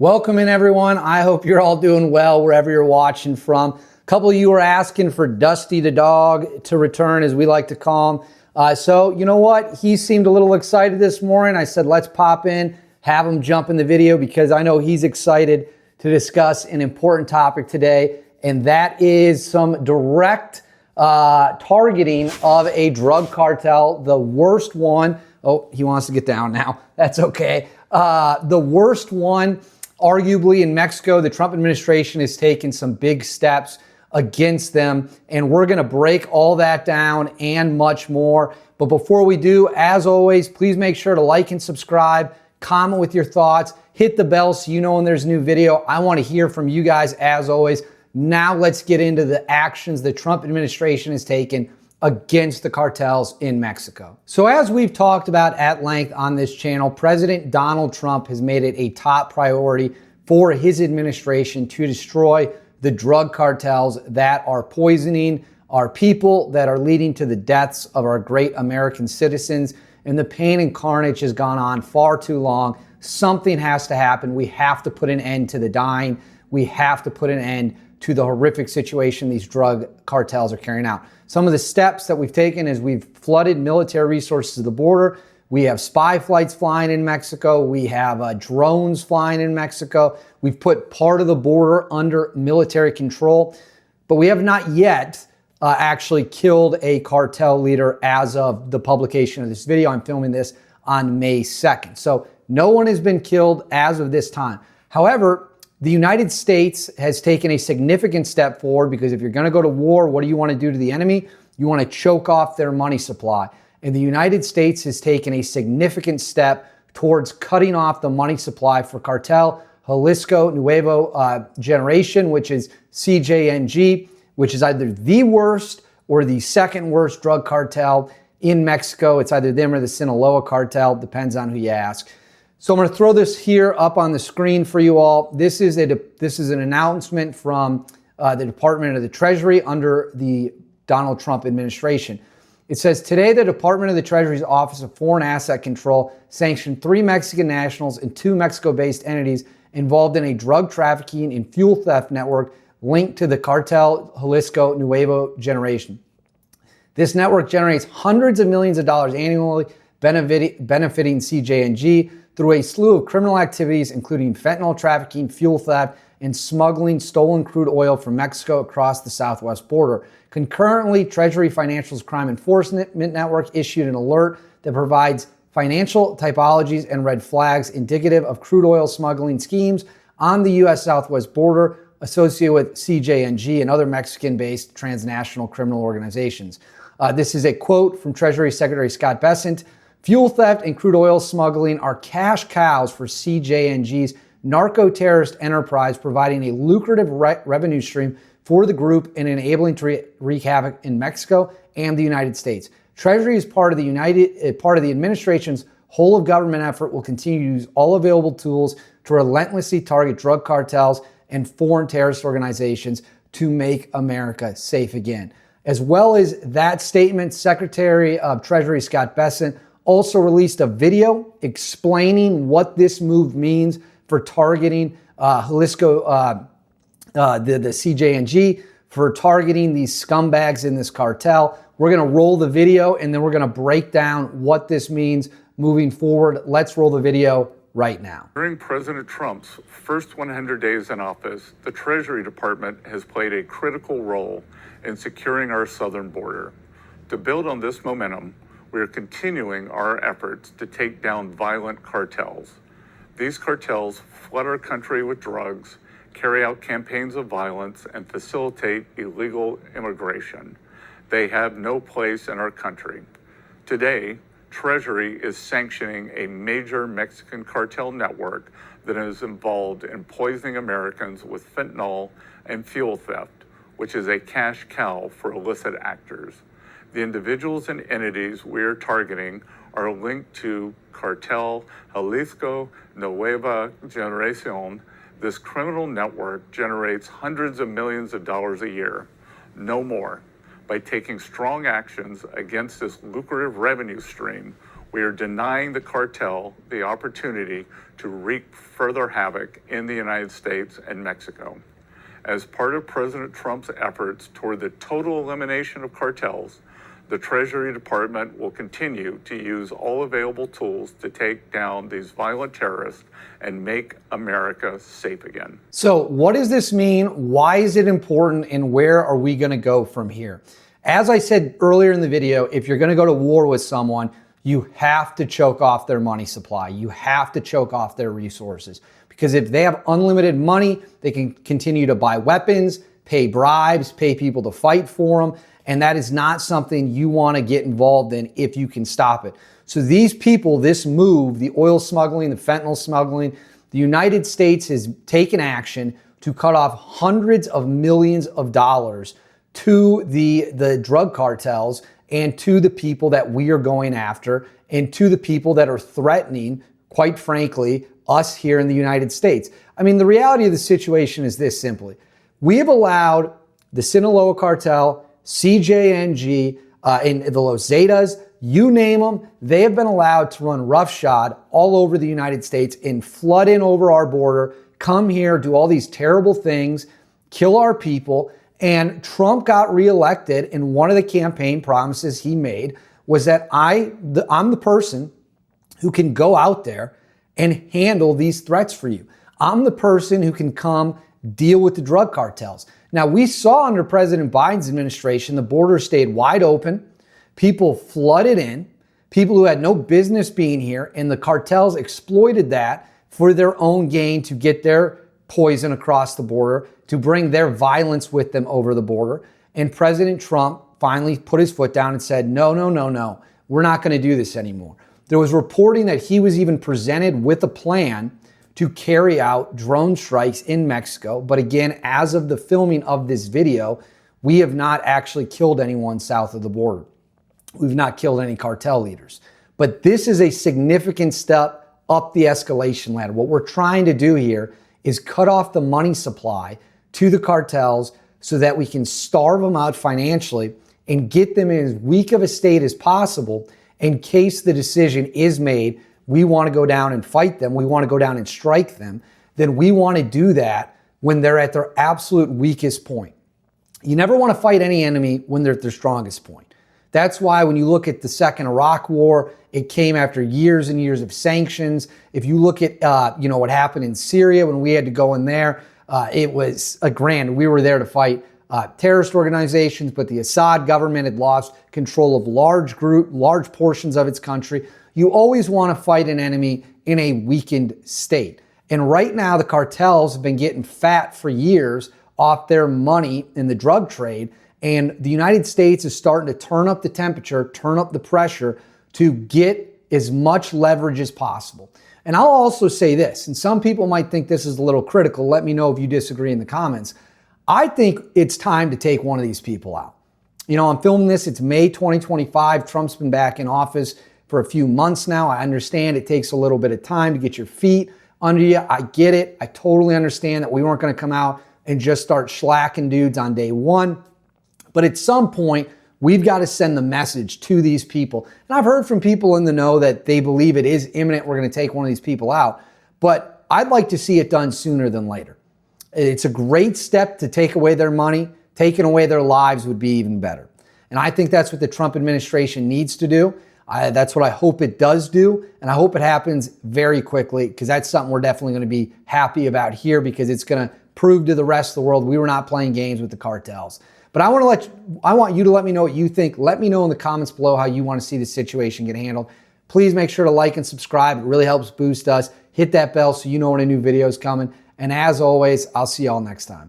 Welcome in, everyone. I hope you're all doing well wherever you're watching from. A couple of you are asking for Dusty the dog to return, as we like to call him. So you know what? He seemed a little excited this morning. I said, let's pop in, have him jump in the video because I know he's excited to discuss an important topic today, and that is some direct targeting of a drug cartel, the worst one. Oh, he wants to get down now. That's okay. The worst one, arguably, in Mexico. The Trump administration has taken some big steps against them, and we're going to break all that down and much more. But before we do, as always, please make sure to like and subscribe, comment with your thoughts, hit the bell so you know when there's a new video. I want to hear from you guys as always. Now let's get into the actions the Trump administration has taken against the cartels in Mexico. So as we've talked about at length on this channel, President Donald Trump has made it a top priority for his administration to destroy the drug cartels that are poisoning our people, that are leading to the deaths of our great American citizens. And the pain and carnage has gone on far too long. Something has to happen. We have to put an end to the dying. We have to put an end to the horrific situation these drug cartels are carrying out. Some of the steps that we've taken is we've flooded military resources to the border. We have spy flights flying in Mexico. We have drones flying in Mexico. We've put part of the border under military control, but we have not yet actually killed a cartel leader as of the publication of this video. I'm filming this on May 2nd. So no one has been killed as of this time. However, the United States has taken a significant step forward because if you're going to go to war, what do you want to do to the enemy? You want to choke off their money supply. And the United States has taken a significant step towards cutting off the money supply for cartel Jalisco New Generation, which is CJNG, which is either the worst or the second worst drug cartel in Mexico. It's either them or the Sinaloa cartel, depends on who you ask. So I'm going to throw this here up on the screen for you all. This is an announcement from the Department of the Treasury under the Donald Trump administration. It says, today the Department of the Treasury's Office of Foreign Asset Control sanctioned 3 Mexican nationals and 2 Mexico-based entities involved in a drug trafficking and fuel theft network linked to the cartel Jalisco New Generation. This network generates hundreds of millions of dollars annually, benefiting CJNG through a slew of criminal activities, including fentanyl trafficking, fuel theft, and smuggling stolen crude oil from Mexico across the southwest border. Concurrently, Treasury Financial's Crime Enforcement Network issued an alert that provides financial typologies and red flags indicative of crude oil smuggling schemes on the U.S. southwest border associated with CJNG and other Mexican-based transnational criminal organizations. This is a quote from Treasury Secretary Scott Bessent. Fuel theft and crude oil smuggling are cash cows for CJNG's narco-terrorist enterprise, providing a lucrative revenue stream for the group and enabling to wreak havoc in Mexico and the United States. Treasury, as part of the administration's whole of government effort, will continue to use all available tools to relentlessly target drug cartels and foreign terrorist organizations to make America safe again. As well as that statement, Secretary of Treasury Scott Bessent also released a video explaining what this move means for targeting Jalisco, the CJNG, for targeting these scumbags in this cartel. We're going to roll the video and then we're going to break down what this means moving forward. Let's roll the video right now. During President Trump's first 100 days in office, the Treasury Department has played a critical role in securing our southern border. To build on this momentum, we are continuing our efforts to take down violent cartels. These cartels flood our country with drugs, carry out campaigns of violence, and facilitate illegal immigration. They have no place in our country. Today, Treasury is sanctioning a major Mexican cartel network that is involved in poisoning Americans with fentanyl and fuel theft, which is a cash cow for illicit actors. The individuals and entities we are targeting are linked to cartel Jalisco New Generation. This criminal network generates hundreds of millions of dollars a year, no more. By taking strong actions against this lucrative revenue stream, We are denying the cartel the opportunity to wreak further havoc in the United States and Mexico. As part of President Trump's efforts toward the total elimination of cartels, the Treasury Department will continue to use all available tools to take down these violent terrorists and make America safe again. So what does this mean? Why is it important? And where are we going to go from here? As I said earlier in the video, if you're going to go to war with someone, you have to choke off their money supply. You have to choke off their resources. Because if they have unlimited money, they can continue to buy weapons, pay bribes, pay people to fight for them. And that is not something you want to get involved in if you can stop it. So these people, this move, the oil smuggling, the fentanyl smuggling, the United States has taken action to cut off hundreds of millions of dollars to the drug cartels and to the people that we are going after and to the people that are threatening, quite frankly, us here in the United States. I mean, the reality of the situation is this simply. We have allowed the Sinaloa cartel, CJNG, and the Los Zetas, you name them, they have been allowed to run roughshod all over the United States and flood in over our border, come here, do all these terrible things, kill our people. And Trump got reelected, and one of the campaign promises he made was that I'm the person who can go out there and handle these threats for you. I'm the person who can come deal with the drug cartels. Now, we saw under President Biden's administration, the border stayed wide open. People flooded in, people who had no business being here, and the cartels exploited that for their own gain to get their poison across the border, to bring their violence with them over the border. And President Trump finally put his foot down and said, no, we're not going to do this anymore. There was reporting that he was even presented with a plan to carry out drone strikes in Mexico. But again, as of the filming of this video, we have not actually killed anyone south of the border. We've not killed any cartel leaders. But this is a significant step up the escalation ladder. What we're trying to do here is cut off the money supply to the cartels so that we can starve them out financially and get them in as weak of a state as possible in case the decision is made, we want to go down and fight them, we want to go down and strike them, then we want to do that when they're at their absolute weakest point. You never want to fight any enemy when they're at their strongest point. That's why when you look at the second Iraq war, it came after years and years of sanctions. If you look at what happened in Syria when we had to go in there, it was a grand. We were there to fight terrorist organizations, but the Assad government had lost control of large portions of its country. You always want to fight an enemy in a weakened state. And right now, the cartels have been getting fat for years off their money in the drug trade. And the United States is starting to turn up the temperature, turn up the pressure to get as much leverage as possible. And I'll also say this, and some people might think this is a little critical. Let me know if you disagree in the comments. I think it's time to take one of these people out. You know, I'm filming this. It's May 2025. Trump's been back in office for a few months now. I understand it takes a little bit of time to get your feet under you. I get it. I totally understand that we weren't going to come out and just start slacking dudes on day one. But at some point, we've got to send the message to these people. And I've heard from people in the know that they believe it is imminent. We're going to take one of these people out. But I'd like to see it done sooner than later. It's a great step to take away their money. Taking away their lives would be even better. And I think that's what the Trump administration needs to do. That's what I hope it does do. And I hope it happens very quickly, because that's something we're definitely going to be happy about here, because it's going to prove to the rest of the world we were not playing games with the cartels. But I want you to let me know what you think. Let me know in the comments below how you want to see this situation get handled. Please make sure to like and subscribe. It really helps boost us. Hit that bell so you know when a new video is coming. And as always, I'll see y'all next time.